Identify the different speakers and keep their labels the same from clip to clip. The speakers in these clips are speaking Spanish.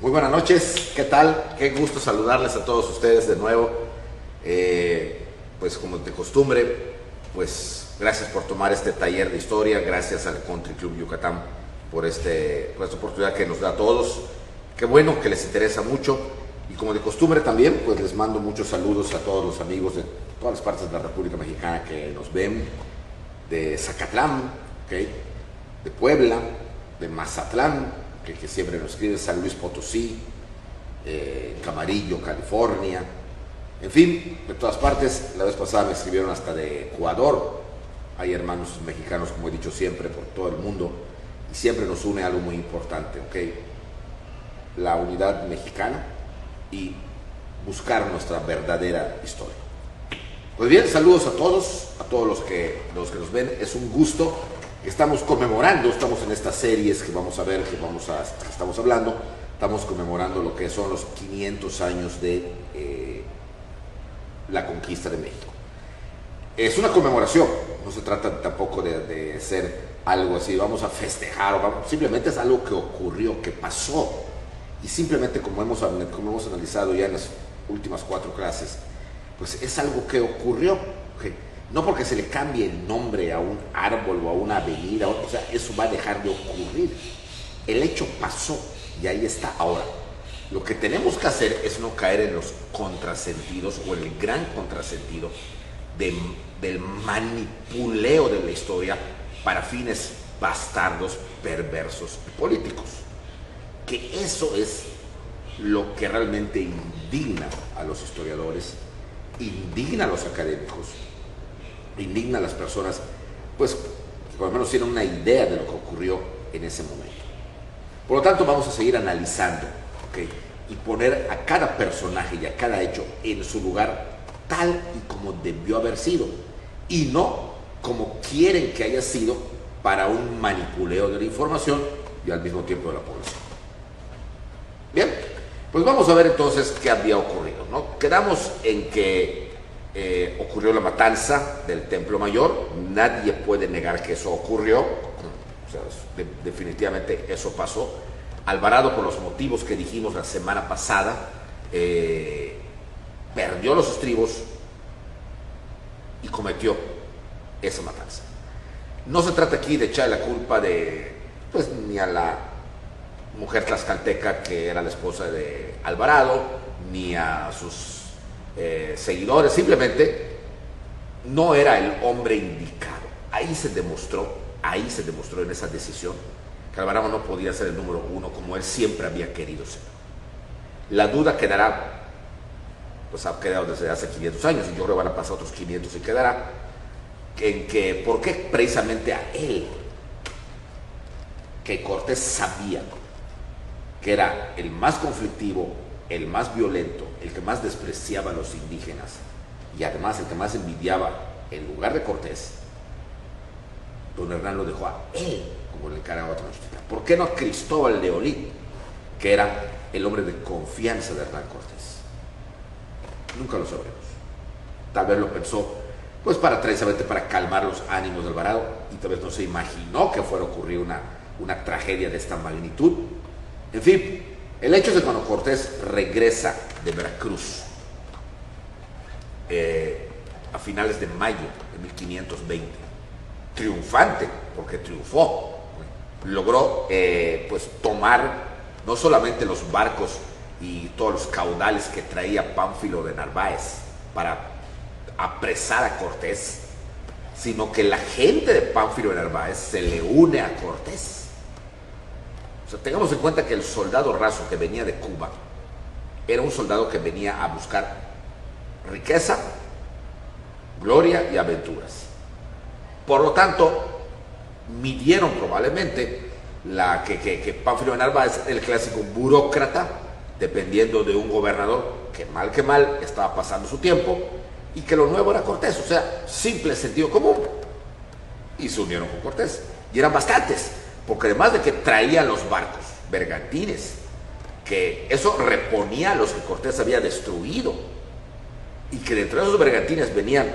Speaker 1: Muy buenas noches, ¿qué tal? Qué gusto saludarles a todos ustedes de nuevo. Pues como de costumbre, pues gracias por tomar este taller de historia, gracias al Country Club Yucatán por esta oportunidad que nos da a todos. Qué bueno que les interesa mucho y como de costumbre también, pues les mando muchos saludos a todos los amigos de todas las partes de la República Mexicana que nos ven, de Zacatlán, ¿okay? De Puebla, de Mazatlán, que siempre nos escribe, San Luis Potosí, Camarillo, California, en fin, de todas partes. La vez pasada me escribieron hasta de Ecuador. Hay hermanos mexicanos, como he dicho siempre, por todo el mundo, y siempre nos une algo muy importante, ¿ok? La unidad mexicana y buscar nuestra verdadera historia. Pues bien, saludos a todos los que nos ven. Es un gusto. Estamos conmemorando, estamos en estas series que vamos a ver, que estamos hablando, estamos conmemorando lo que son los 500 años de la conquista de México. Es una conmemoración, no se trata tampoco de ser algo así, vamos a festejar, simplemente es algo que ocurrió, que pasó, y simplemente como hemos analizado ya en las últimas 4 clases, pues es algo que ocurrió, ¿okay? No porque se le cambie el nombre a un árbol o a una avenida, o sea, eso va a dejar de ocurrir. El hecho pasó y ahí está. Ahora, lo que tenemos que hacer es no caer en los contrasentidos o en el gran contrasentido del manipuleo de la historia para fines bastardos, perversos y políticos. Que eso es lo que realmente indigna a los historiadores, indigna a los académicos, indigna a las personas, pues que por lo menos tienen una idea de lo que ocurrió en ese momento. Por lo tanto, vamos a seguir analizando, ¿okay? Y poner a cada personaje y a cada hecho en su lugar tal y como debió haber sido, y no como quieren que haya sido para un manipuleo de la información y al mismo tiempo de la población. Bien, pues vamos a ver entonces qué había ocurrido, ¿no? Quedamos en que ocurrió la matanza del Templo Mayor. Nadie puede negar que eso ocurrió. O sea, definitivamente eso pasó. Alvarado, por los motivos que dijimos la semana pasada, perdió los estribos y cometió esa matanza. No se trata aquí de echar la culpa pues ni a la mujer tlaxcalteca que era la esposa de Alvarado, ni a sus seguidores. Simplemente no era el hombre indicado. Ahí se demostró en esa decisión que Alvarado no podía ser el número 1 como él siempre había querido ser. La duda quedará, pues ha quedado desde hace 500 años y yo creo que van a pasar otros 500 y quedará, en que por qué precisamente a él, que Cortés sabía que era el más conflictivo, el más violento, el que más despreciaba a los indígenas y además el que más envidiaba en lugar de Cortés, don Hernán lo dejó a él como el encargado de Tenochtitlan. ¿Por qué no a Cristóbal de Olid, que era el hombre de confianza de Hernán Cortés? Nunca lo sabremos. Tal vez lo pensó pues precisamente para calmar los ánimos de Alvarado, y tal vez no se imaginó que fuera a ocurrir una tragedia de esta magnitud. En fin, el hecho es que cuando Cortés regresa de Veracruz a finales de mayo de 1520, triunfante, porque triunfó, logró pues tomar no solamente los barcos y todos los caudales que traía Pánfilo de Narváez para apresar a Cortés, sino que la gente de Pánfilo de Narváez se le une a Cortés. O sea, tengamos en cuenta que el soldado raso que venía de Cuba era un soldado que venía a buscar riqueza, gloria y aventuras. Por lo tanto, midieron probablemente que Pánfilo de Narváez, el clásico burócrata, dependiendo de un gobernador que mal estaba pasando su tiempo, y que lo nuevo era Cortés. O sea, simple sentido común, y se unieron con Cortés, y eran bastantes, porque además de que traían los barcos bergantines, que eso reponía a los que Cortés había destruido, y que dentro de esos bergantines venían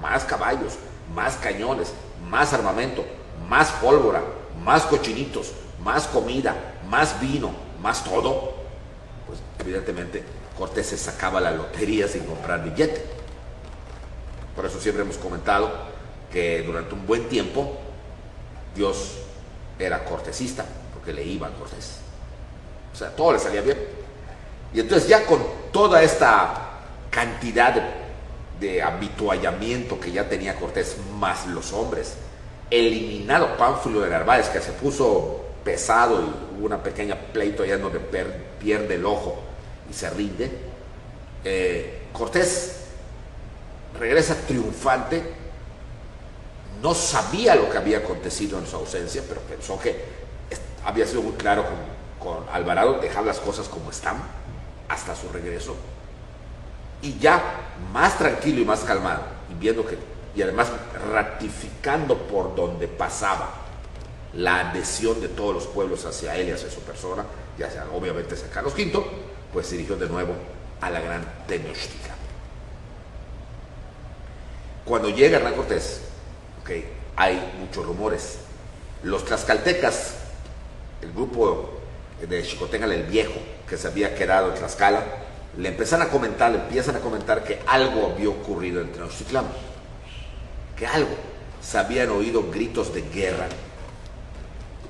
Speaker 1: más caballos, más cañones, más armamento, más pólvora, más cochinitos, más comida, más vino, más todo, pues evidentemente Cortés se sacaba la lotería sin comprar billete. Por eso siempre hemos comentado que durante un buen tiempo Dios era cortesista, porque le iba a Cortés. O sea, todo le salía bien. Y entonces ya con toda esta cantidad de habituallamiento que ya tenía Cortés, más los hombres, eliminado Pánfilo de Narváez, que se puso pesado y hubo una pequeña pleito allá donde pierde el ojo y se rinde, Cortés regresa triunfante. No sabía lo que había acontecido en su ausencia, pero pensó que había sido muy claro con Alvarado dejar las cosas como están hasta su regreso, y ya más tranquilo y más calmado, y viendo que, y además ratificando por donde pasaba la adhesión de todos los pueblos hacia él y hacia su persona, ya sea obviamente hacia Carlos V, pues se dirigió de nuevo a la gran Tenochtitlan. Cuando llega Hernán Cortés, hay muchos rumores. Los tlaxcaltecas, el grupo de Xicoténcatl el Viejo, que se había quedado en Tlaxcala, le empiezan a comentar que algo había ocurrido en Tenochtitlán, que algo, se habían oído gritos de guerra,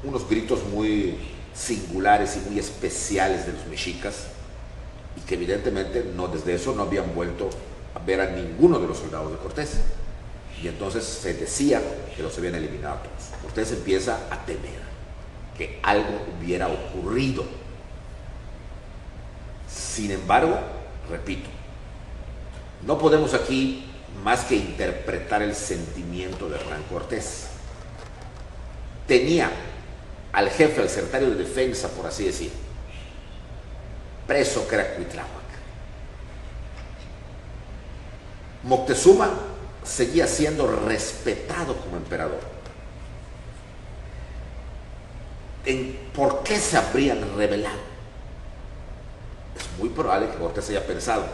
Speaker 1: unos gritos muy singulares y muy especiales de los mexicas, y que evidentemente desde eso no habían vuelto a ver a ninguno de los soldados de Cortés. Y entonces se decía que los habían eliminado a todos. Cortés empieza a temer que algo hubiera ocurrido. Sin embargo, repito, no podemos aquí más que interpretar el sentimiento de Hernán Cortés. Tenía al jefe, al secretario de defensa, por así decir, preso, que era Cuitláhuac. Moctezuma seguía siendo respetado como emperador. ¿Por qué se habrían rebelado? Es muy probable que Cortés haya pensado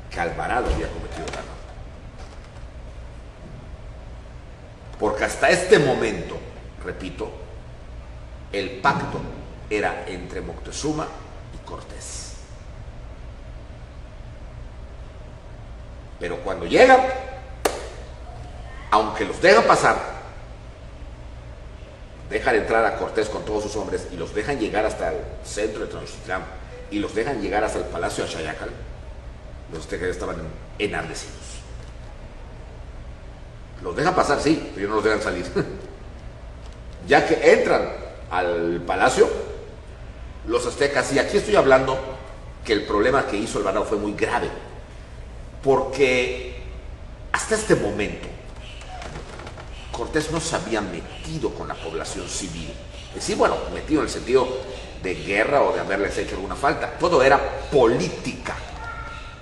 Speaker 1: que Alvarado había cometido el error. Porque hasta este momento, repito, el pacto era entre Moctezuma y Cortés. Pero cuando llegan, aunque los dejan pasar, dejan entrar a Cortés con todos sus hombres y los dejan llegar hasta el centro de Tenochtitlán y los dejan llegar hasta el palacio de Axayácatl, los aztecas estaban enardecidos. Los dejan pasar, sí, pero no los dejan salir. Ya que entran al palacio, los aztecas, y aquí estoy hablando que el problema que hizo Alvarado fue muy grave, porque hasta este momento Cortés no se había metido con la población civil. Es decir, bueno, metido en el sentido de guerra o de haberles hecho alguna falta. Todo era política.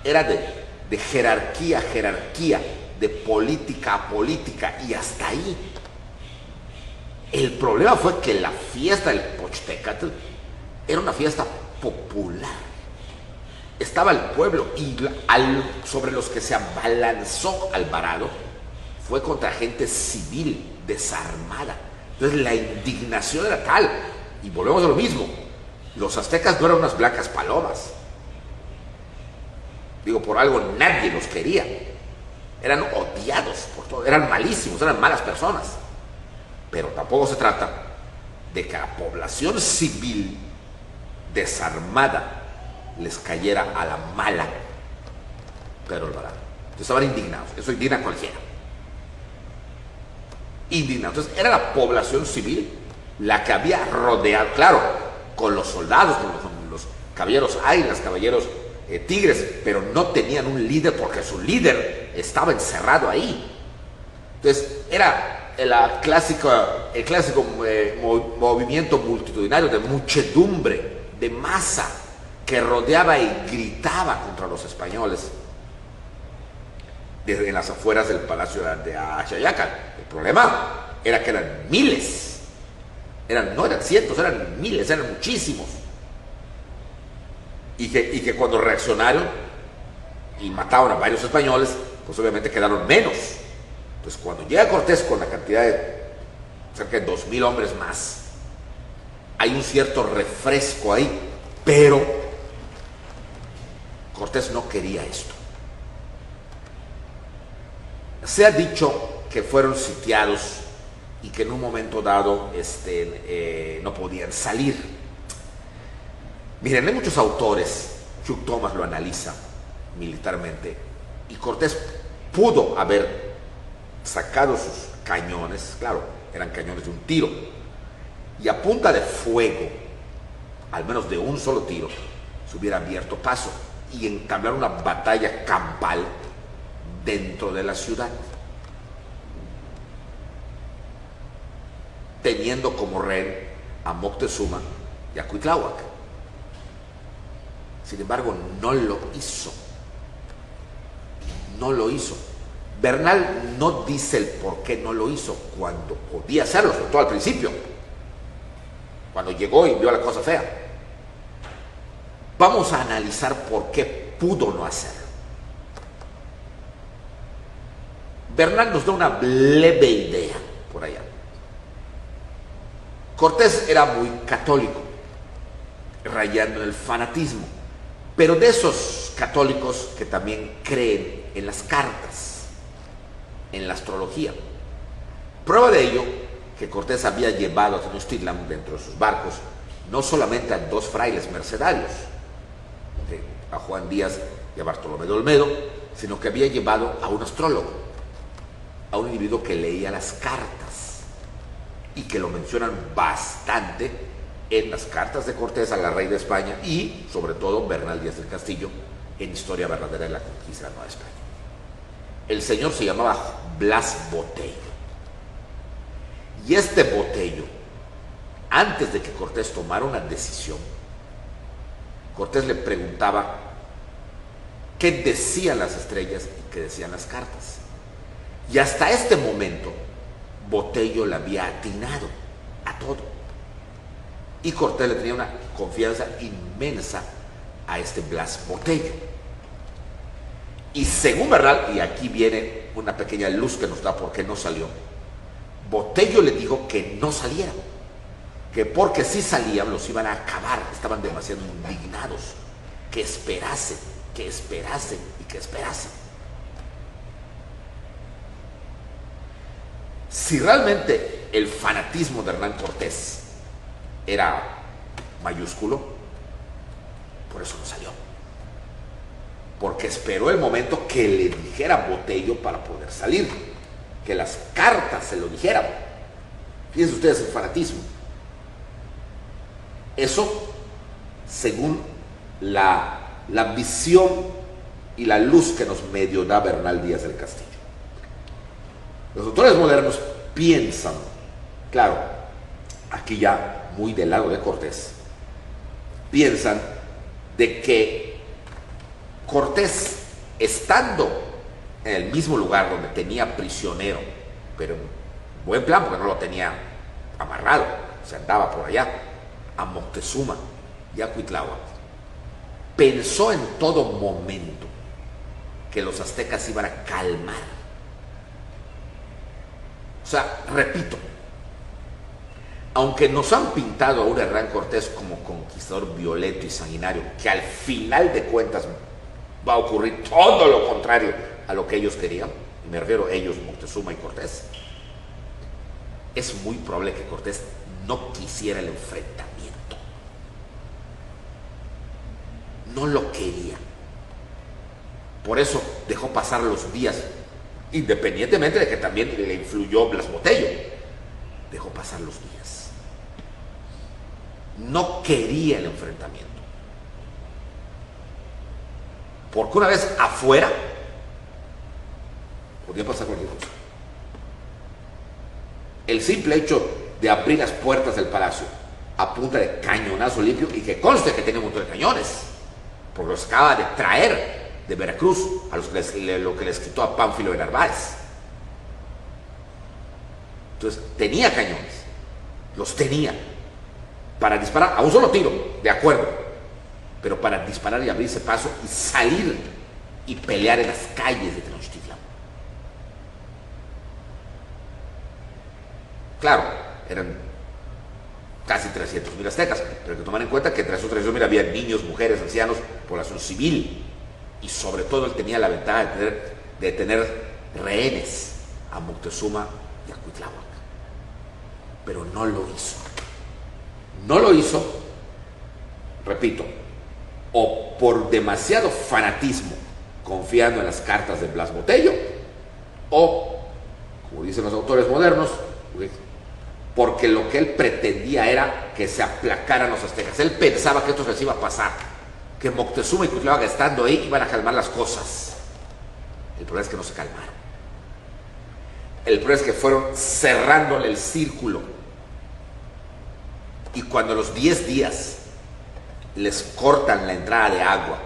Speaker 1: Era de jerarquía a jerarquía, de política a política, y hasta ahí. El problema fue que la fiesta del Pochtecatl era una fiesta popular. Estaba el pueblo, y sobre los que se abalanzó Alvarado fue contra gente civil, desarmada. Entonces la indignación era tal, y volvemos a lo mismo, los aztecas no eran unas blancas palomas. Digo, por algo nadie los quería. Eran odiados por todo, eran malísimos, eran malas personas. Pero tampoco se trata de que a la población civil desarmada les cayera a la mala Pedro Alvarado. Entonces estaban indignados, eso indigna a cualquiera. Indignados. Entonces era la población civil la que había rodeado, claro, con los soldados, con los caballeros águilas, caballeros tigres, pero no tenían un líder porque su líder estaba encerrado ahí. Entonces era el clásico movimiento multitudinario de muchedumbre, de masa, que rodeaba y gritaba contra los españoles en las afueras del palacio de Axayácatl. El problema era que eran miles, no eran cientos, eran miles, eran muchísimos, y que cuando reaccionaron y mataron a varios españoles, pues obviamente quedaron menos. Entonces cuando llega Cortés con la cantidad de cerca de 2000 hombres más, hay un cierto refresco ahí, Pero Cortés no quería esto. Se ha dicho que fueron sitiados y que en un momento dado no podían salir. Miren, hay muchos autores, Hugh Thomas lo analiza militarmente, y Cortés pudo haber sacado sus cañones, claro, eran cañones de un tiro, y a punta de fuego, al menos de un solo tiro, se hubiera abierto paso y entablar una batalla campal dentro de la ciudad, teniendo como rehén a Moctezuma y a Cuitláhuac. Sin embargo, no lo hizo. No lo hizo. Bernal no dice el por qué no lo hizo cuando podía hacerlo, sobre todo al principio, cuando llegó y vio la cosa fea. Vamos a analizar por qué pudo no hacerlo. Bernal nos da una leve idea por allá. Cortés era muy católico, rayando en el fanatismo, pero de esos católicos que también creen en las cartas, en la astrología. Prueba de ello que Cortés había llevado a Tenochtitlan dentro de sus barcos no solamente a dos frailes mercedarios, a Juan Díaz y a Bartolomé de Olmedo, sino que había llevado a un astrólogo, a un individuo que leía las cartas y que lo mencionan bastante en las cartas de Cortés a la rey de España y sobre todo Bernal Díaz del Castillo en Historia Verdadera de la Conquista de la Nueva España. El señor se llamaba Blas Botello, y este Botello, antes de que Cortés tomara una decisión, Cortés le preguntaba qué decían las estrellas y qué decían las cartas, y hasta este momento Botello le había atinado a todo, y Cortés le tenía una confianza inmensa a este Blas Botello. Y según Bernal, y aquí viene una pequeña luz que nos da por qué no salió, Botello le dijo que no salieran, que porque si salían los iban a acabar, estaban demasiado indignados, que esperasen y que esperasen. Si realmente el fanatismo de Hernán Cortés era mayúsculo, por eso no salió, porque esperó el momento que le dijera Botello para poder salir, que las cartas se lo dijeran. Fíjense ustedes el fanatismo. Eso según la visión y la luz que nos medio da Bernal Díaz del Castillo. Los autores modernos piensan, claro, aquí ya muy del lado de Cortés, piensan de que Cortés, estando en el mismo lugar donde tenía prisionero, pero en buen plan porque no lo tenía amarrado, se andaba por allá, a Moctezuma y a Cuitláhuac, pensó en todo momento que los aztecas iban a calmar. O sea, repito, aunque nos han pintado a un Hernán Cortés como conquistador violento y sanguinario, que al final de cuentas va a ocurrir todo lo contrario a lo que ellos querían, y me refiero a ellos, Moctezuma y Cortés, es muy probable que Cortés no quisiera el enfrentamiento. No lo quería. Por eso dejó pasar los días, independientemente de que también le influyó Blas Botello, dejó pasar los días. No quería el enfrentamiento, porque una vez afuera podía pasar cualquier cosa. El simple hecho de abrir las puertas del palacio a punta de cañonazo limpio, y que conste que tenía un montón de cañones, porque los acaba de traer de Veracruz, a los que lo que les quitó a Pánfilo de Narváez. Entonces tenía cañones, los tenía para disparar a un solo tiro, de acuerdo, pero para disparar y abrirse paso y salir y pelear en las calles de Tenochtitlan. Claro, eran casi 300.000 aztecas, pero hay que tomar en cuenta que entre esos 300.000 había niños, mujeres, ancianos, población civil, y sobre todo él tenía la ventaja de tener rehenes a Moctezuma y a Cuitláhuac, pero no lo hizo. No lo hizo, repito, o por demasiado fanatismo, confiando en las cartas de Blas Botello, o, como dicen los autores modernos, porque lo que él pretendía era que se aplacaran los aztecas. Él pensaba que esto se les iba a pasar, que Moctezuma y Cuitláhuac estando ahí iban a calmar las cosas. El problema es que no se calmaron. El problema es que fueron cerrándole el círculo. Y cuando a los 10 días les cortan la entrada de agua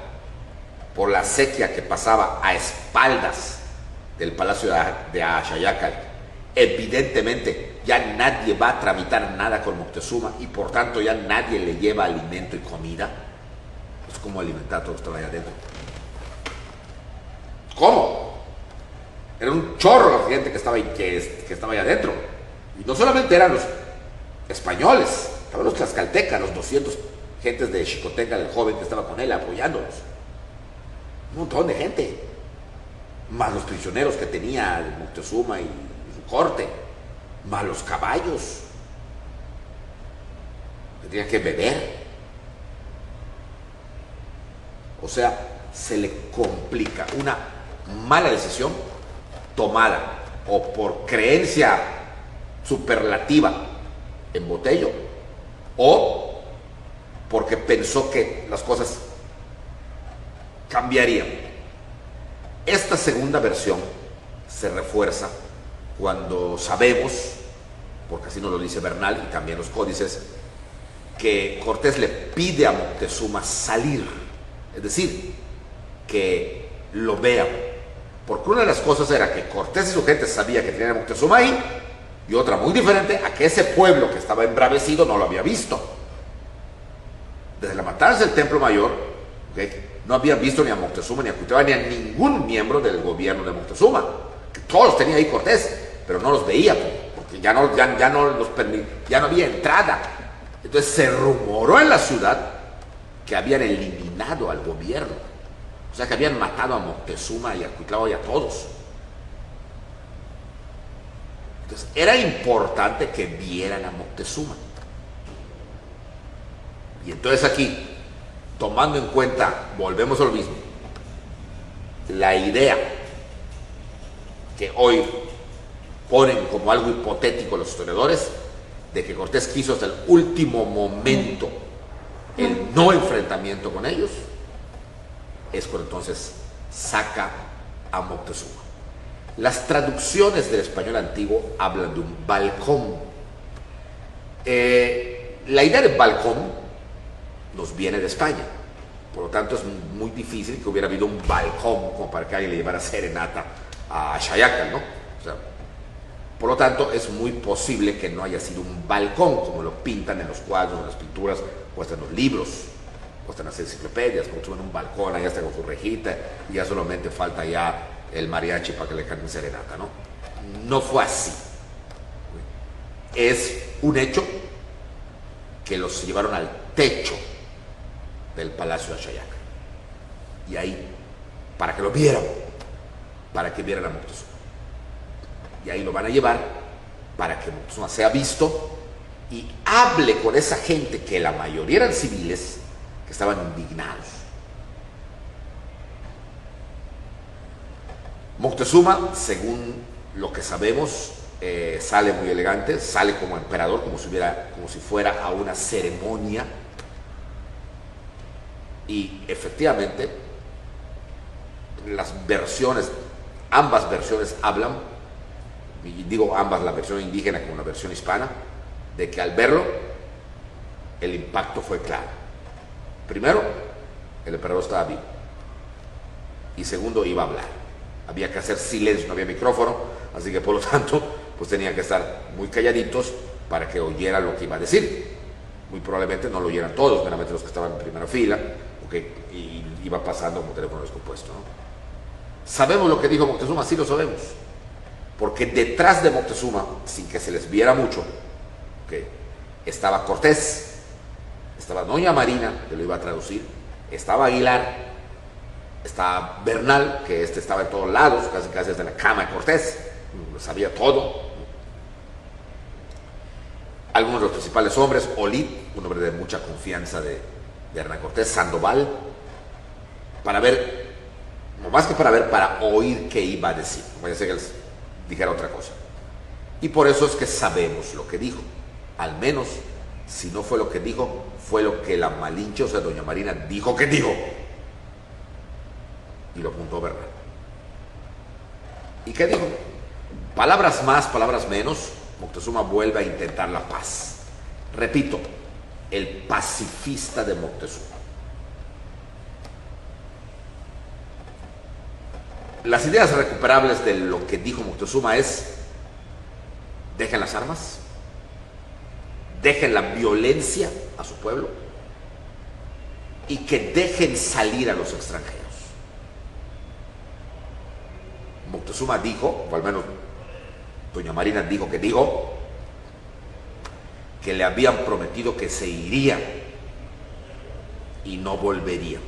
Speaker 1: por la sequía que pasaba a espaldas del palacio de Axayácal, evidentemente ya nadie va a tramitar nada con Moctezuma y por tanto ya nadie le lleva alimento y comida. Pues ¿cómo alimentar a todos los que estaban allá adentro? ¿Cómo? Era un chorro la gente que estaba allá adentro. Y no solamente eran los españoles, estaban los tlaxcaltecas, los 200 gentes de Xicotenca, el joven que estaba con él apoyándolos. Un montón de gente. Más los prisioneros que tenía Moctezuma y su corte. Más los caballos. Que tenían que beber. O sea, se le complica una mala decisión tomada o por creencia superlativa en Botello o porque pensó que las cosas cambiarían. Esta segunda versión se refuerza cuando sabemos, porque así nos lo dice Bernal y también los códices, que Cortés le pide a Moctezuma salir, es decir, que lo vean, porque una de las cosas era que Cortés y su gente sabía que tenían a Moctezuma ahí, y otra muy diferente, a que ese pueblo que estaba embravecido no lo había visto. Desde la matanza del Templo Mayor, no había visto ni a Moctezuma ni a Cuitláhuac ni a ningún miembro del gobierno de Moctezuma, que todos los tenía ahí Cortés, pero no los veía, porque ya no había entrada. Entonces se rumoró en la ciudad que habían eliminado al gobierno, o sea que habían matado a Moctezuma y a Cuitláhuac y a todos. Entonces era importante que vieran a Moctezuma. Y entonces aquí, tomando en cuenta, volvemos a lo mismo, la idea que hoy ponen como algo hipotético los historiadores, de que Cortés quiso hasta el último momento el no enfrentamiento con ellos, es cuando entonces saca a Moctezuma. Las traducciones del español antiguo hablan de un balcón. La idea de balcón nos viene de España, por lo tanto es muy difícil que hubiera habido un balcón como para que alguien le llevara serenata a Axayácal, ¿no? O sea, por lo tanto es muy posible que no haya sido un balcón como lo pintan en los cuadros, en las pinturas, o hasta en los libros, o hasta en las enciclopedias, como suben un balcón, ahí está con su rejita, y ya solamente falta ya el mariachi para que le canten serenata, ¿no? No fue así. Es un hecho que los llevaron al techo del Palacio de Axayácal. Y ahí, para que lo vieran, para que vieran a Moctezuma. Y ahí lo van a llevar para que Moctezuma sea visto y hable con esa gente que la mayoría eran civiles que estaban indignados. Moctezuma, según lo que sabemos, sale muy elegante, sale como emperador, como si fuera a una ceremonia. Y efectivamente, ambas versiones hablan, y digo ambas, la versión indígena como la versión hispana, de que al verlo, el impacto fue claro. Primero, el emperador estaba vivo. Y segundo, iba a hablar. Había que hacer silencio, no había micrófono, así que por lo tanto, pues tenían que estar muy calladitos para que oyeran lo que iba a decir. Muy probablemente no lo oyeran todos, meramente los que estaban en primera fila, y iba pasando como teléfono descompuesto, ¿no? ¿Sabemos lo que dijo Moctezuma? Sí lo sabemos. Porque detrás de Moctezuma, sin que se les viera mucho, estaba Cortés, estaba Doña Marina, que lo iba a traducir, estaba Aguilar, estaba Bernal, que estaba en todos lados, casi casi desde la cama de Cortés, sabía todo. Algunos de los principales hombres, Olid, un hombre de mucha confianza de Hernán Cortés, Sandoval, para ver, no más que para ver, para oír qué iba a decir. No vaya a ser que les dijera otra cosa. Y por eso es que sabemos lo que dijo. Al menos, si no fue lo que dijo, fue lo que la Malinche, o sea, Doña Marina, dijo que dijo. Y lo apuntó Bernal. ¿Y qué dijo? Palabras más, palabras menos, Moctezuma vuelve a intentar la paz. Repito, el pacifista de Moctezuma. Las ideas recuperables de lo que dijo Moctezuma es: dejen las armas, dejen la violencia a su pueblo y que dejen salir a los extranjeros. Moctezuma dijo, o al menos Doña Marina dijo que le habían prometido que se irían y no volverían.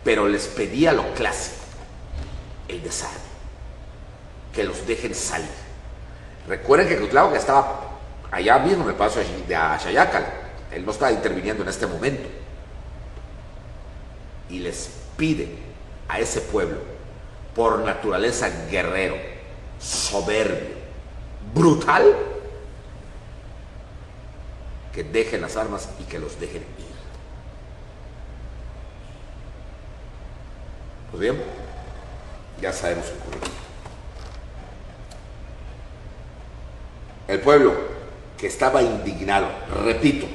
Speaker 1: Pero les pedía lo clásico, el desarme, que los dejen salir. Recuerden que Cuauhtémoc estaba allá mismo en el paso de Axayácatl, él no estaba interviniendo en este momento, y les pide a ese pueblo, por naturaleza guerrero, soberbio, brutal, que dejen las armas y que los dejen ir. Pues bien, ya sabemos qué ocurrió. El pueblo, que estaba indignado, repito,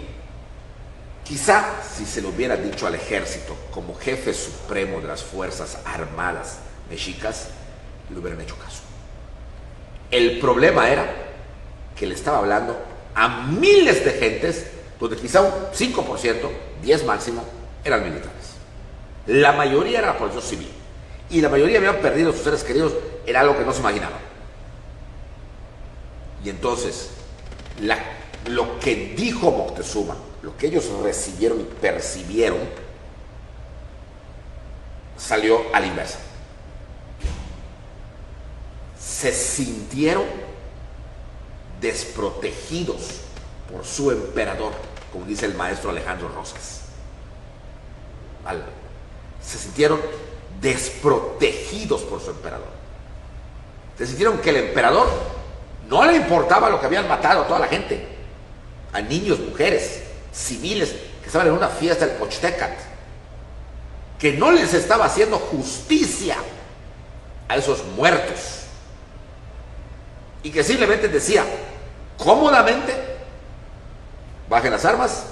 Speaker 1: quizá si se lo hubiera dicho al ejército como jefe supremo de las Fuerzas Armadas mexicas, le hubieran hecho caso. El problema era que le estaba hablando a miles de gentes, donde quizá un 5%, 10 máximo, eran militares. La mayoría era la población civil. Y la mayoría habían perdido a sus seres queridos, era algo que no se imaginaban. Y entonces, lo que dijo Moctezuma, lo que ellos recibieron y percibieron, salió a la inversa. Se sintieron desprotegidos por su emperador, como dice el maestro Alejandro Rosas. ¿Vale? Se sintieron desprotegidos por su emperador. Se sintieron que el emperador no le importaba lo que habían matado a toda la gente, a niños, mujeres, civiles que estaban en una fiesta del Pochtecatl, que no les estaba haciendo justicia a esos muertos, y que simplemente decía cómodamente: bajen las armas,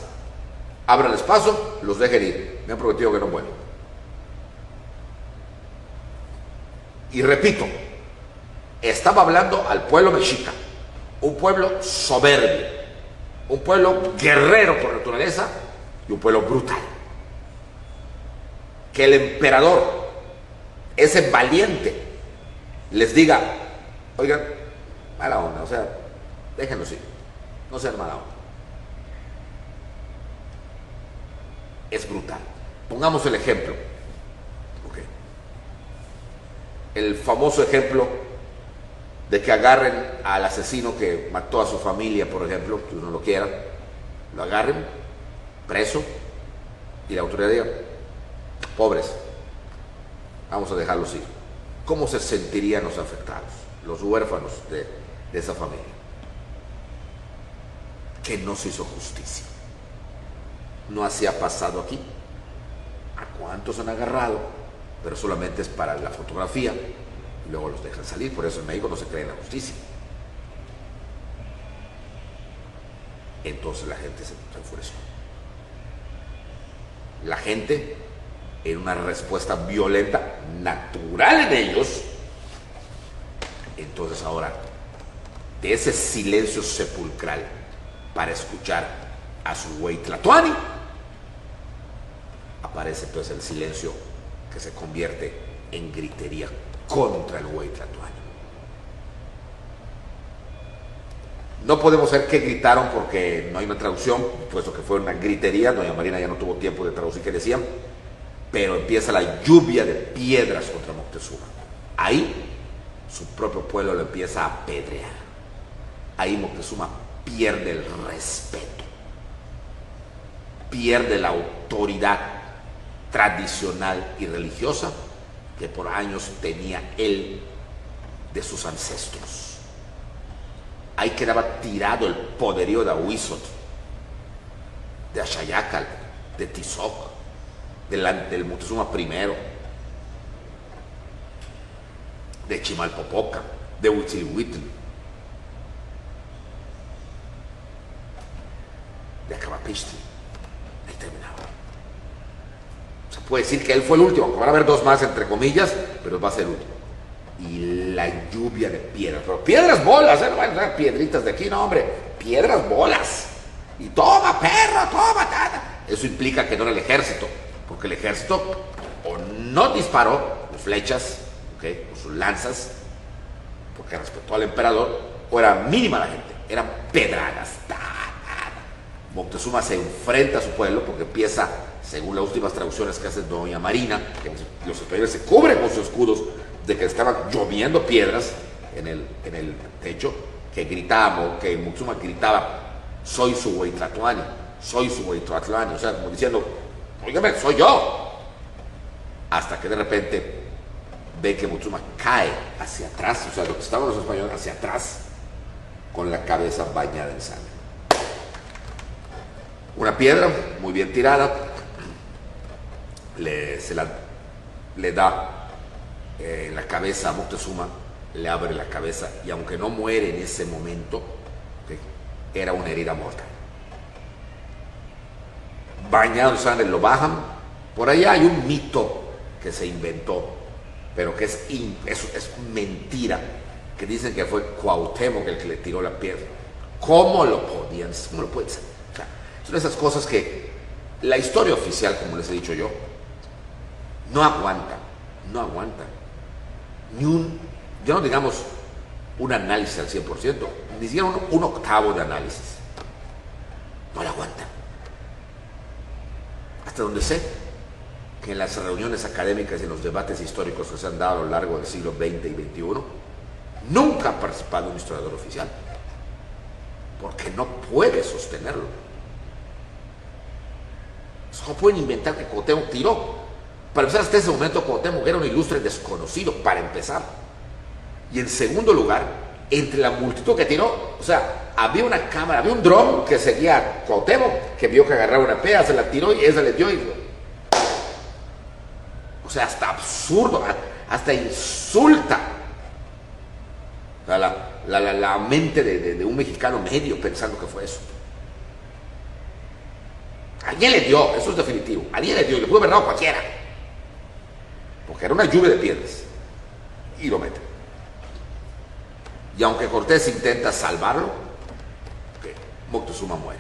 Speaker 1: abran el paso, los dejen ir, me han prometido que no vuelvan. Y repito, estaba hablando al pueblo mexica, un pueblo soberbio, un pueblo guerrero por naturaleza y un pueblo brutal. Que el emperador, ese valiente, les diga: oigan, mala onda, o sea, déjenlos ir, no sean mala onda. Es brutal. Pongamos el ejemplo. Okay. El famoso ejemplo de que agarren al asesino que mató a su familia, por ejemplo, que uno lo quiera, lo agarren, preso, y la autoridad diga: pobres, vamos a dejarlos ir. ¿Cómo se sentirían los afectados, los huérfanos de esa familia? Que no se hizo justicia. No así ha pasado aquí. ¿A cuántos han agarrado? Pero solamente es para la fotografía y luego los dejan salir. Por eso en México no se cree en la justicia. Entonces la gente se enfureció. La gente, en una respuesta violenta natural en ellos, entonces ahora, de ese silencio sepulcral para escuchar a su güey Tlatoani, aparece entonces el silencio que se convierte en gritería contra el güey Tlatoani. No podemos ver qué gritaron porque no hay una traducción, puesto que fue una gritería. Doña Marina ya no tuvo tiempo de traducir qué decían, pero empieza la lluvia de piedras contra Moctezuma. Ahí su propio pueblo lo empieza a apedrear. Ahí Moctezuma pierde el respeto, pierde la autoridad tradicional y religiosa que por años tenía él de sus ancestros. Ahí quedaba tirado el poderío de Ahuizotl, de Axayácal, de Tizoc, del Moctezuma I, de Chimalpopoca, de Huitzilihuitl, de Acabapixtli. Ahí terminaba. Se puede decir que él fue el último, van a haber dos más entre comillas, pero va a ser el último. Y la lluvia de piedras, pero piedras bolas, no van a dar piedritas de aquí, no hombre, piedras bolas. Y toma, perro, toma, tata. Eso implica que no era el ejército, porque el ejército o no disparó con flechas, ¿okay?, con sus lanzas, porque respetó al emperador, o era mínima la gente, eran pedradas. Moctezuma se enfrenta a su pueblo porque empieza, según las últimas traducciones que hace Doña Marina, que los españoles se cubren con sus escudos de que estaban lloviendo piedras en el techo, que gritábamos, que Moctezuma gritaba: soy su Hueytlatoani, soy su Hueytlatoani, o sea, como diciendo, óigame, soy yo. Hasta que de repente ve que Moctezuma cae hacia atrás, o sea, lo que estaban los españoles hacia atrás, con la cabeza bañada en sangre. Una piedra muy bien tirada le da en la cabeza a Moctezuma, le abre la cabeza, y aunque no muere en ese momento, ¿okay?, era una herida mortal. Bañado en sangre lo bajan. Por allá hay un mito que se inventó, pero que es mentira, que dicen que fue Cuauhtémoc el que le tiró la piedra. ¿Cómo lo pueden ser? O sea, son esas cosas que la historia oficial, como les he dicho yo, no aguanta. Ya no digamos un análisis al 100%, ni siquiera un octavo de análisis. No la aguanta. Hasta donde sé que en las reuniones académicas y en los debates históricos que se han dado a lo largo del siglo XX y XXI, nunca ha participado un historiador oficial, porque no puede sostenerlo. No pueden inventar que Cuauhtémoc tiró. Para empezar, hasta ese momento Cuauhtémoc era un ilustre desconocido, para empezar. Y en segundo lugar, entre la multitud que tiró, o sea, había una cámara, había un dron que seguía a Cuauhtémoc, que vio que agarraba una pea, se la tiró y esa le dio y... O sea, hasta absurdo, hasta insulta la mente de un mexicano medio pensando que fue eso. Alguien le dio, eso es definitivo, alguien le dio, y le pudo haber dado a cualquiera, porque era una lluvia de piedras, y lo mete. Y aunque Cortés intenta salvarlo, Moctezuma muere.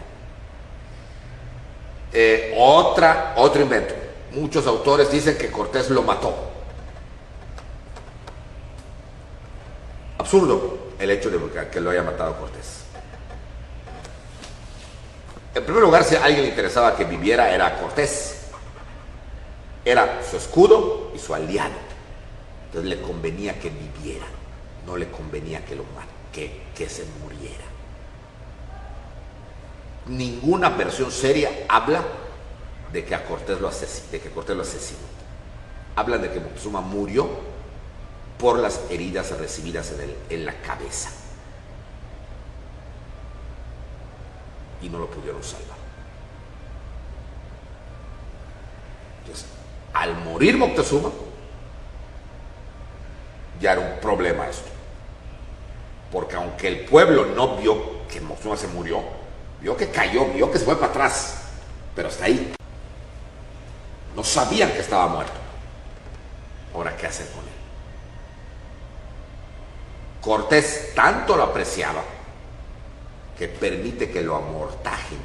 Speaker 1: Otro invento. Muchos autores dicen que Cortés lo mató. Absurdo el hecho de que lo haya matado Cortés. En primer lugar, si a alguien le interesaba que viviera, era Cortés. Era su escudo y su aliado. Entonces le convenía que viviera, no le convenía que se muriera. Ninguna versión seria habla de que Cortés lo asesinó. Hablan de que Moctezuma murió por las heridas recibidas en la cabeza. Y no lo pudieron salvar. Entonces, al morir Moctezuma, ya era un problema esto. Porque aunque el pueblo no vio que Moctezuma se murió, vio que cayó, vio que se fue para atrás, pero hasta ahí. No sabían que estaba muerto. Ahora, ¿qué hacer con él? Cortés tanto lo apreciaba que permite que lo amortajen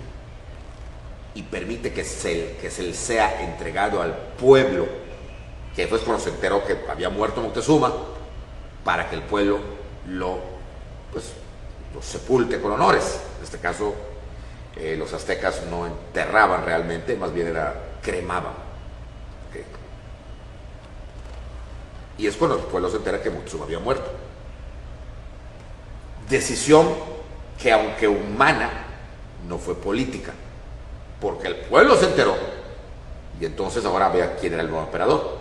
Speaker 1: y permite que se le sea entregado al pueblo, que después cuando se enteró que había muerto Moctezuma, para que el pueblo lo los sepulte con honores. En este caso, los aztecas no enterraban realmente, más bien cremaban. ¿Okay? Y es cuando el pueblo se entera que Moctezuma había muerto. Decisión que, aunque humana, no fue política, porque el pueblo se enteró y entonces ahora vea quién era el nuevo emperador.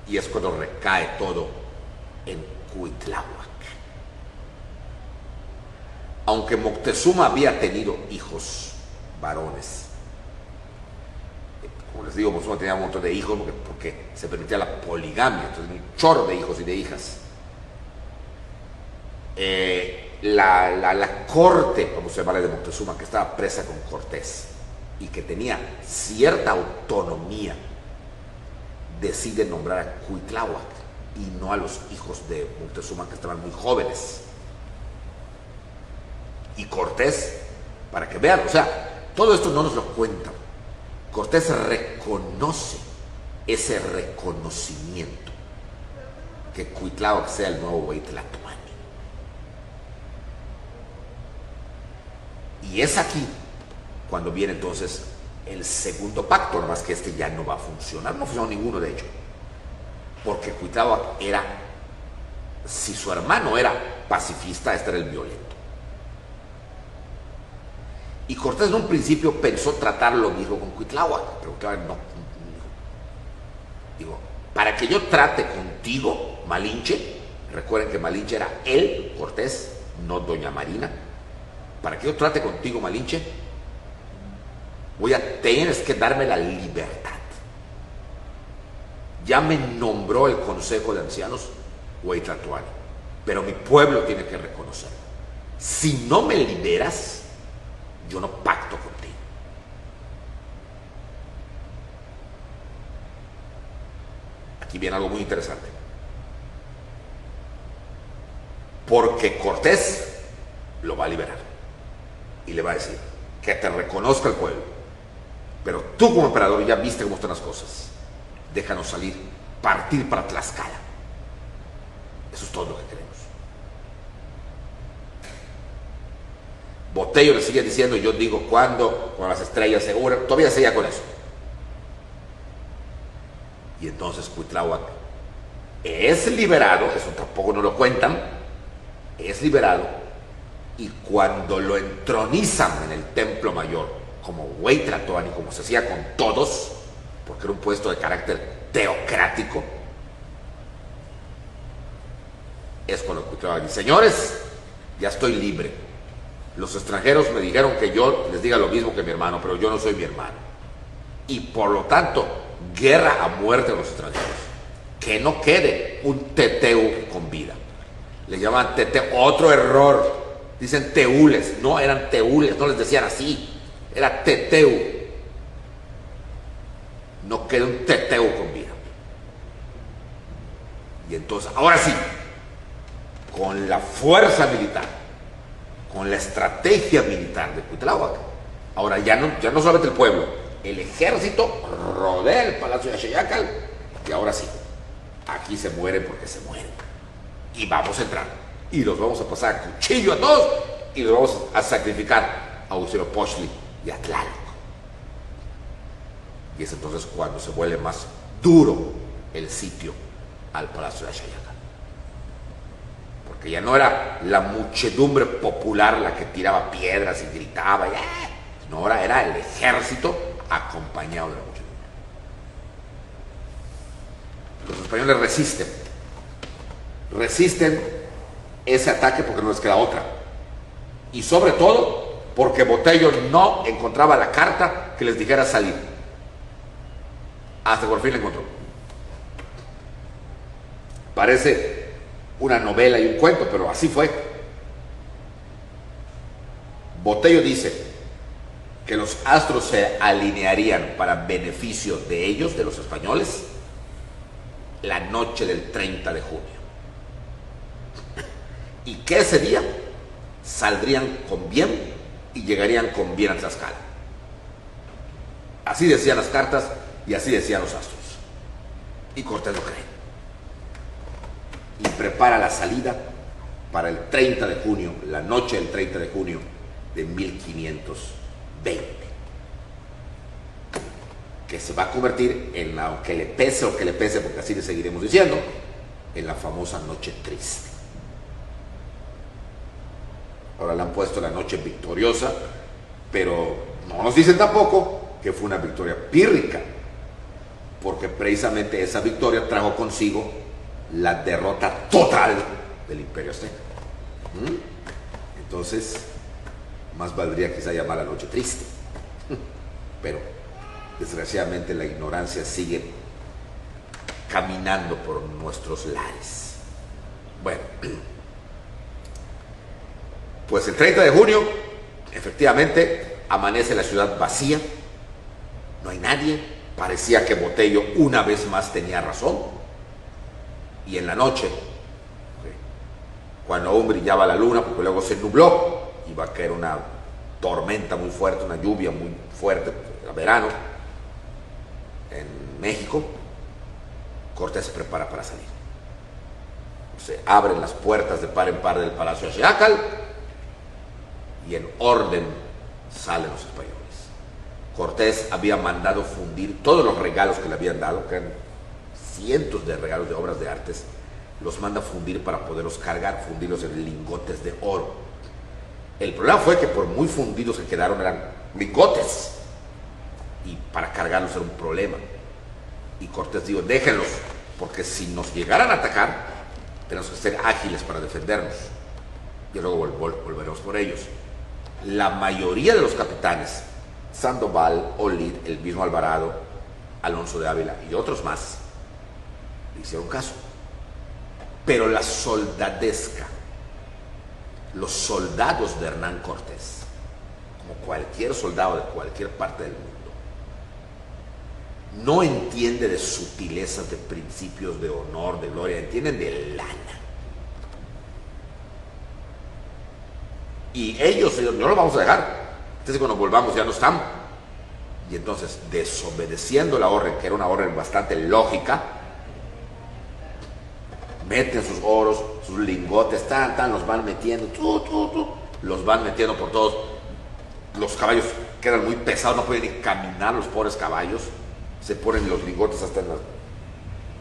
Speaker 1: Y es cuando recae todo en Cuitláhuac. Aunque Moctezuma había tenido hijos varones, como les digo, Moctezuma tenía un montón de hijos porque se permitía la poligamia, entonces un chorro de hijos y de hijas. La corte, vamos a llamarle, de Moctezuma, que estaba presa con Cortés y que tenía cierta autonomía, decide nombrar a Cuitláhuac y no a los hijos de Moctezuma, que estaban muy jóvenes. Y Cortés, para que vean, o sea, todo esto no nos lo cuentan. Cortés reconoce ese reconocimiento, que Cuitláhuac sea el nuevo güey Tlatoani. Y es aquí cuando viene entonces el segundo pacto, nada más que este ya no va a funcionar, no funcionó ninguno de ellos, porque Cuitláhuac era, si su hermano era pacifista, este era el violento. Y Cortés en un principio pensó tratar lo mismo con Cuitláhuac, pero Cuitláhuac no. Digo, para que yo trate contigo, Malinche, recuerden que Malinche era él, Cortés, no doña Marina. Para que yo trate contigo, Malinche, tienes que darme la libertad. Ya me nombró el Consejo de Ancianos güey Tlatoani, pero mi pueblo tiene que reconocerlo. Si no me liberas, yo no pacto contigo. Aquí viene algo muy interesante. Porque Cortés lo va a liberar y le va a decir que te reconozca el pueblo, pero tú como emperador ya viste cómo están las cosas, déjanos salir, partir para Tlaxcala. Eso es todo lo que queremos. Botello le sigue diciendo, yo digo cuando las estrellas seguras, todavía seguía con eso. Y entonces Cuitláhuac es liberado, eso tampoco nos lo cuentan, es liberado, y cuando lo entronizan en el Templo Mayor como güey Tlatoani, como se hacía con todos, porque era un puesto de carácter teocrático, es cuando Cuitláhuac dice, señores, ya estoy libre. Los extranjeros me dijeron que yo les diga lo mismo que mi hermano, pero yo no soy mi hermano. Y por lo tanto, guerra a muerte a los extranjeros. Que no quede un teteu con vida. Le llaman teteu, otro error. Dicen teules, no eran teules, no les decían así. Era teteu. No quede un teteu con vida. Y entonces, ahora sí, con la fuerza militar, con la estrategia militar de Cuitláhuac, ahora ya no solamente el pueblo, el ejército rodea el palacio de Axayacal, y ahora sí, aquí se mueren porque se mueren. Y vamos a entrar, y los vamos a pasar a cuchillo a todos, y los vamos a sacrificar a Huitzilopochtli y a Tlaloc. Y es entonces cuando se vuelve más duro el sitio al palacio de Axayacal. Porque ya no era la muchedumbre popular la que tiraba piedras y gritaba, no, ahora era el ejército acompañado de la muchedumbre. Los españoles resisten ese ataque porque no les queda otra, y sobre todo porque Botello no encontraba la carta que les dijera salir, hasta por fin la encontró. Parece una novela y un cuento, pero así fue. Botello dice que los astros se alinearían para beneficio de ellos, de los españoles, la noche del 30 de junio. Y que ese día saldrían con bien y llegarían con bien a Tlaxcala. Así decían las cartas y así decían los astros. Y Cortés lo cree. Y prepara la salida para el 30 de junio, la noche del 30 de junio de 1520, que se va a convertir en, aunque le pese o que le pese, porque así le seguiremos diciendo, en la famosa Noche Triste. Ahora le han puesto la Noche Victoriosa, pero no nos dicen tampoco que fue una victoria pírrica, porque precisamente esa victoria trajo consigo la derrota total del Imperio Azteca. Entonces, más valdría quizá llamar la Noche Triste, pero desgraciadamente la ignorancia sigue caminando por nuestros lares. Bueno, pues el 30 de junio, efectivamente, amanece la ciudad vacía, no hay nadie, parecía que Botello una vez más tenía razón, y en la noche, cuando aún brillaba la luna, porque luego se nubló, iba a caer una tormenta muy fuerte, una lluvia muy fuerte, era verano, en México, Cortés se prepara para salir. Se abren las puertas de par en par del Palacio de Xochicalco y en orden salen los españoles. Cortés había mandado fundir todos los regalos que le habían dado, que eran cientos de regalos de obras de artes, los manda a fundir para poderlos cargar, fundirlos en lingotes de oro. El problema fue que por muy fundidos que quedaron eran lingotes, y para cargarlos era un problema. Y Cortés dijo, déjenlos, porque si nos llegaran a atacar, tenemos que ser ágiles para defendernos, y luego volveremos por ellos. La mayoría de los capitanes, Sandoval, Olid, el mismo Alvarado, Alonso de Ávila y otros más, le hicieron caso. Pero la soldadesca, los soldados de Hernán Cortés, como cualquier soldado de cualquier parte del mundo, no entiende de sutilezas, de principios, de honor, de gloria, entienden de lana. Y ellos no lo vamos a dejar. Entonces cuando volvamos ya no están. Y entonces, desobedeciendo la orden, que era una orden bastante lógica, meten sus oros, sus lingotes, los van metiendo, los van metiendo por todos. Los caballos quedan muy pesados, no pueden ni caminar los pobres caballos. Se ponen los lingotes hasta en los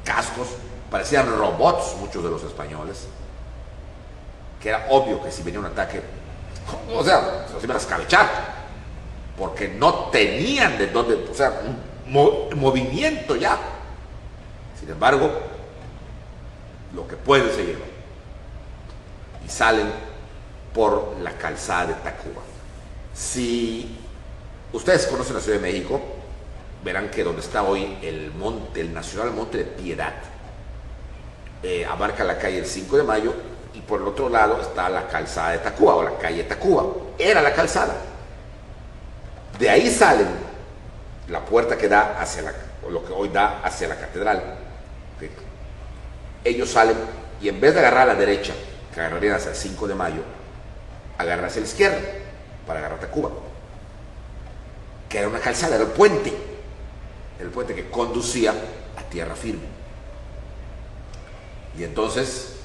Speaker 1: cascos, parecían robots muchos de los españoles, que era obvio que si venía un ataque, o sea, se los iban a escabechar, porque no tenían de dónde, o sea, movimiento ya. Sin embargo, lo que pueden seguir, y salen por la calzada de Tacuba. Si ustedes conocen la Ciudad de México, verán que donde está hoy el monte, el Nacional Monte de Piedad, abarca la calle del 5 de Mayo, y por el otro lado está la calzada de Tacuba, o la calle Tacuba. Era la calzada. De ahí salen la puerta que da hacia lo que hoy da hacia la catedral. ¿Okay? Ellos salen y en vez de agarrar a la derecha, que agarrarían hacia el 5 de Mayo, agarran hacia la izquierda para agarrar Tacuba, que era una calzada, era el puente que conducía a tierra firme. Y entonces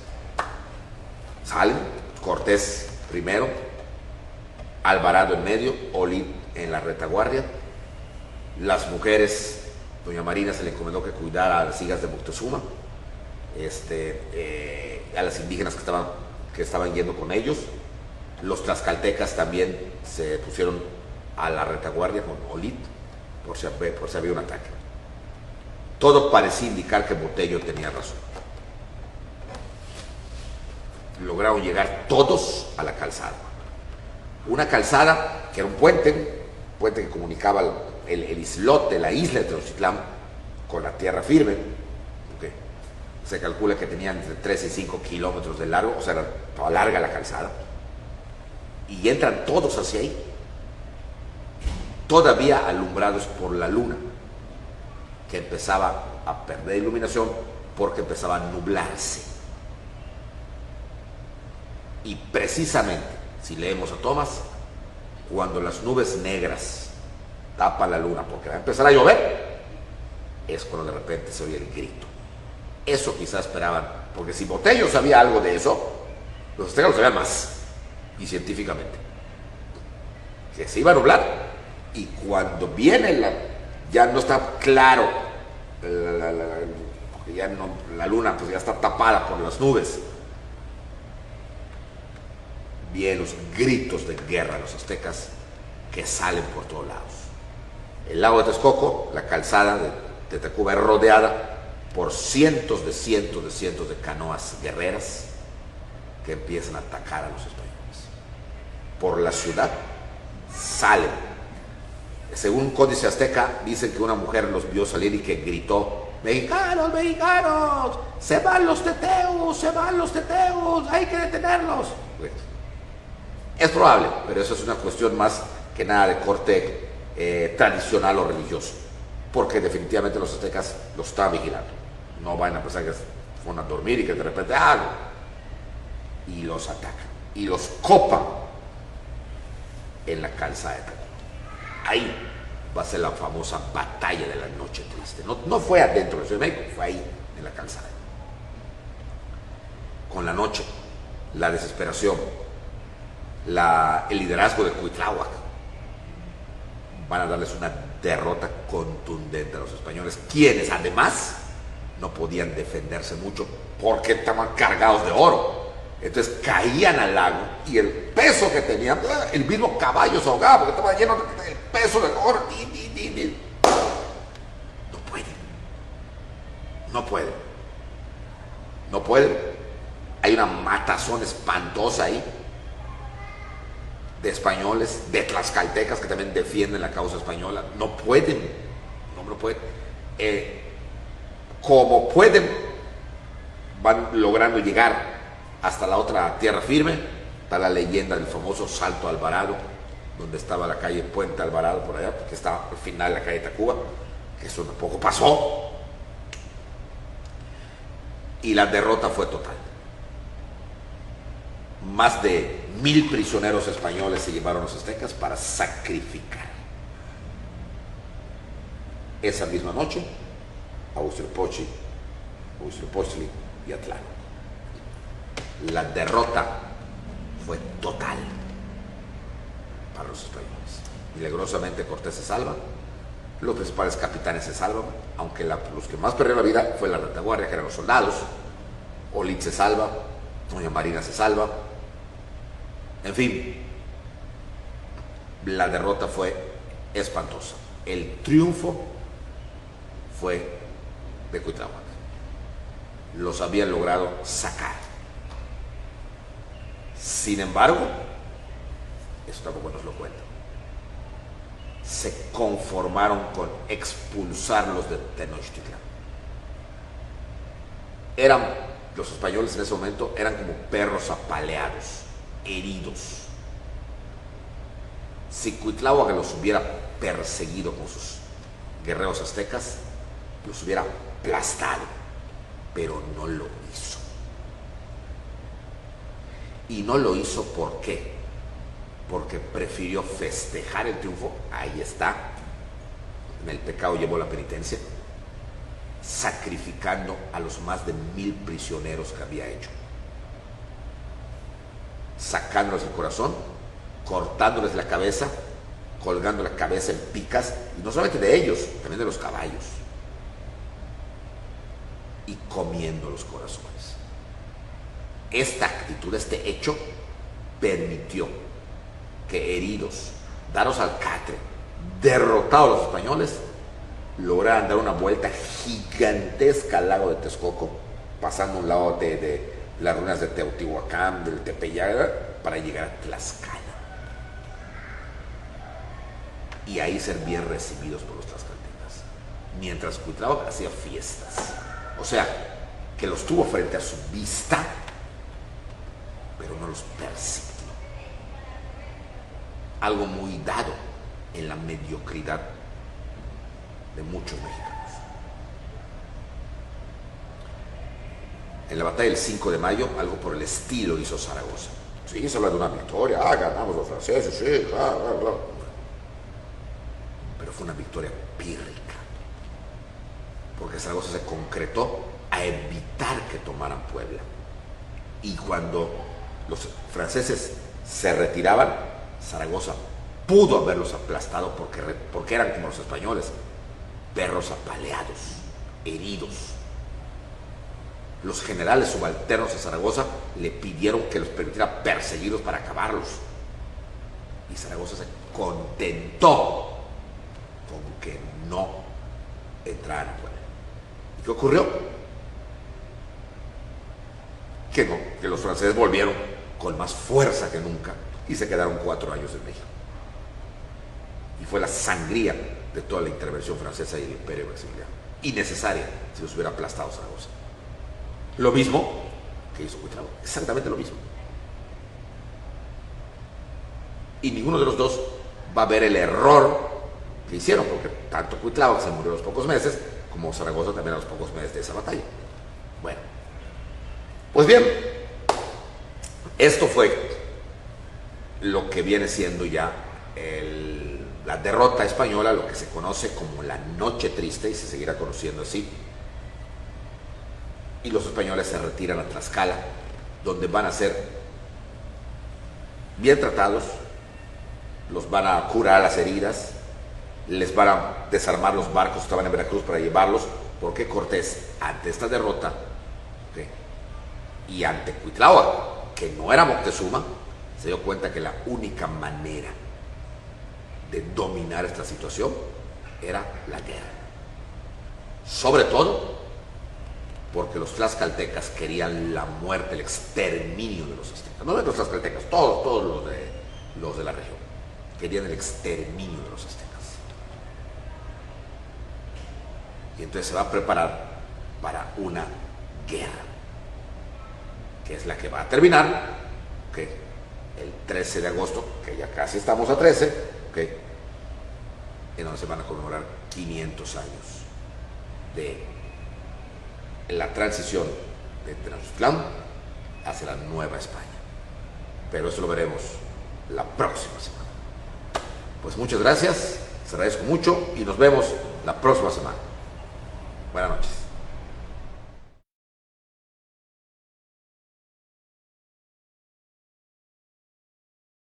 Speaker 1: salen, Cortés primero, Alvarado en medio, Olid en la retaguardia. Las mujeres, doña Marina se le encomendó que cuidara a las hijas de Moctezuma, a las indígenas que estaban yendo con ellos. Los tlaxcaltecas también se pusieron a la retaguardia con Olid, por si había un ataque. Todo parecía indicar que Botello tenía razón. Lograron llegar todos a la calzada. Una calzada que era un puente que comunicaba el islote, la isla de Tenochtitlán, con la tierra firme. Okay. Se calcula que tenía entre 3 y 5 kilómetros de largo, o sea, era toda larga la calzada. Y entran todos hacia ahí, todavía alumbrados por la luna, que empezaba a perder iluminación porque empezaba a nublarse. Y precisamente, si leemos a Tomás, cuando las nubes negras tapan la luna porque va a empezar a llover, es cuando de repente se oye el grito. Eso quizás esperaban, porque si Botello sabía algo de eso, Los aztecas lo sabían más, y científicamente, que se iba a nublar, y cuando viene ya no está claro, porque ya no, la luna pues ya está tapada por las nubes. Vienen los gritos de guerra de los aztecas que salen por todos lados. El lago de Texcoco, la calzada de Tacuba, es rodeada por cientos de canoas guerreras que empiezan a atacar a los españoles. Por la ciudad salen. Según un códice azteca, dicen que una mujer los vio salir y que gritó: ¡Mexicanos, mexicanos! ¡Se van los teteos! ¡Se van los teteos! ¡Hay que detenerlos! Pues, es probable, pero eso es una cuestión más que nada de corte tradicional o religioso, porque definitivamente los aztecas los estaban vigilando. No van a pensar que fueron a dormir y que de repente algo. Y los atacan y los copan en la calzada de Tacuba. Ahí va a ser la famosa batalla de la Noche Triste. No fue adentro de la Ciudad de México, fue ahí, en la calzada. Con la noche, la desesperación, el liderazgo de Cuitláhuac, van a darles una derrota contundente a los españoles, quienes además no podían defenderse mucho porque estaban cargados de oro. Entonces caían al lago y el peso que tenían, el mismo caballo se ahogaba porque estaba lleno del peso del oro. No pueden. Hay una matazón espantosa ahí de españoles, de tlaxcaltecas que también defienden la causa española. No pueden. Como pueden, van logrando llegar hasta la otra tierra firme. Está la leyenda del famoso Salto Alvarado, donde estaba la calle Puente Alvarado por allá, porque estaba al final de la calle Tacuba, que eso tampoco pasó. Y la derrota fue total. Más de 1000 prisioneros españoles se llevaron los aztecas para sacrificar. Esa misma noche, a Huitzilopochtli y Atláhuac. La derrota fue total para los españoles. Milagrosamente Cortés se salva, los principales capitanes se salvan, aunque los que más perdieron la vida fue la retaguardia, que eran los soldados. Olid se salva, Doña Marina se salva. En fin, la derrota fue espantosa. El triunfo fue de Cuitláhuac. Los habían logrado sacar. Sin embargo, eso tampoco nos lo cuentan, se conformaron con expulsarlos de Tenochtitlán. Los españoles en ese momento eran como perros apaleados, heridos. Si Cuitláhuac los hubiera perseguido con sus guerreros aztecas, los hubiera aplastado, pero no lo hizo. Y no lo hizo ¿por qué? Porque prefirió festejar el triunfo. Ahí está, en el pecado llevó la penitencia, sacrificando a los más de 1000 prisioneros que había hecho, sacándoles el corazón, cortándoles la cabeza, colgando la cabeza en picas, y no solamente de ellos, también de los caballos, y comiendo los corazones. Esta actitud, este hecho, permitió que heridos, dados al catre, derrotados los españoles, lograran dar una vuelta gigantesca al lago de Texcoco, pasando a un lado de las ruinas de Teotihuacán, del Tepeyac, para llegar a Tlaxcala. Y ahí ser bien recibidos por los tlaxcaltecas, mientras Cuitláhuac hacía fiestas. O sea, que los tuvo frente a su vista, pero no los persiguió. Algo muy dado en la mediocridad de muchos mexicanos. En la batalla del 5 de mayo, algo por el estilo hizo Zaragoza. Sí, se habla de una victoria, ganamos los franceses, sí, bla. Pero fue una victoria pírrica, porque Zaragoza se concretó a evitar que tomaran Puebla. Y cuando los franceses se retiraban, Zaragoza pudo haberlos aplastado porque eran como los españoles, perros apaleados, heridos. Los generales subalternos de Zaragoza le pidieron que los permitiera perseguirlos para acabarlos. Y Zaragoza se contentó con que no entraran a Puebla. ¿Y qué ocurrió? Que los franceses volvieron con más fuerza que nunca y se quedaron 4 años en México. Y fue la sangría de toda la intervención francesa y el imperio maximiliano. Innecesaria si los hubiera aplastado Zaragoza. Lo mismo que hizo Cuitlahua, exactamente lo mismo. Y ninguno de los dos va a ver el error que hicieron, porque tanto Cuitlahua, que se murió a los pocos meses, como Zaragoza también a los pocos meses de esa batalla. Bueno, pues bien, esto fue lo que viene siendo ya la derrota española, lo que se conoce como la Noche Triste, y se seguirá conociendo así. Y los españoles se retiran a Tlaxcala, donde van a ser bien tratados, los van a curar las heridas, les van a desarmar los barcos que estaban en Veracruz para llevarlos, porque Cortés, ante esta derrota, y ante Cuitlahua, que no era Moctezuma, se dio cuenta que la única manera de dominar esta situación era la guerra. Sobre todo porque los tlaxcaltecas querían la muerte, el exterminio de los aztecas. No de los tlaxcaltecas, todos los de la región querían el exterminio de los aztecas. Y entonces se va a preparar para una guerra, que es la que va a terminar el 13 de agosto, que ya casi estamos a 13, en donde se van a conmemorar 500 años de la transición de Tenochtitlán hacia la Nueva España. Pero eso lo veremos la próxima semana. Pues muchas gracias, les agradezco mucho y nos vemos la próxima semana. Buenas noches.